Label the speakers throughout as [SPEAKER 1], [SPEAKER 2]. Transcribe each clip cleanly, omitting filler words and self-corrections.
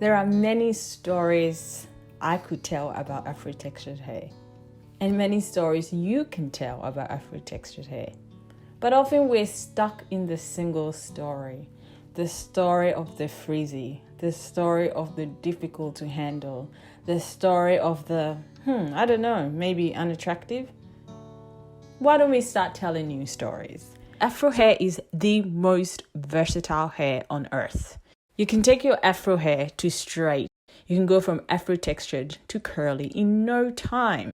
[SPEAKER 1] There are many stories I could tell about afro-textured hair, and many stories you can tell about afro-textured hair. But often we're stuck in the single story. The story of the frizzy, the story of the difficult to handle, the story of the, I don't know, maybe unattractive. Why don't we start telling new stories? Afro hair is the most versatile hair on earth. You can take your afro hair to straight. You can go from afro-textured to curly in no time.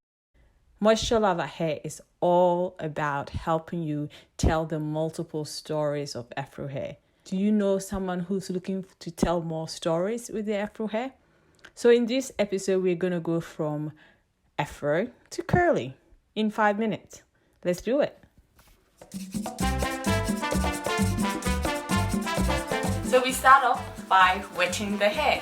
[SPEAKER 1] Moisture Lover Hair is all about helping you tell the multiple stories of afro hair. Do you know someone who's looking to tell more stories with their afro hair? So in this episode, we're going to go from afro to curly in 5 minutes. Let's do it. So we start off by wetting the hair.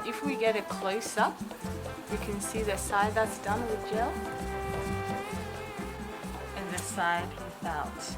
[SPEAKER 1] If we get a close up, you can see the side that's done with gel and the side without.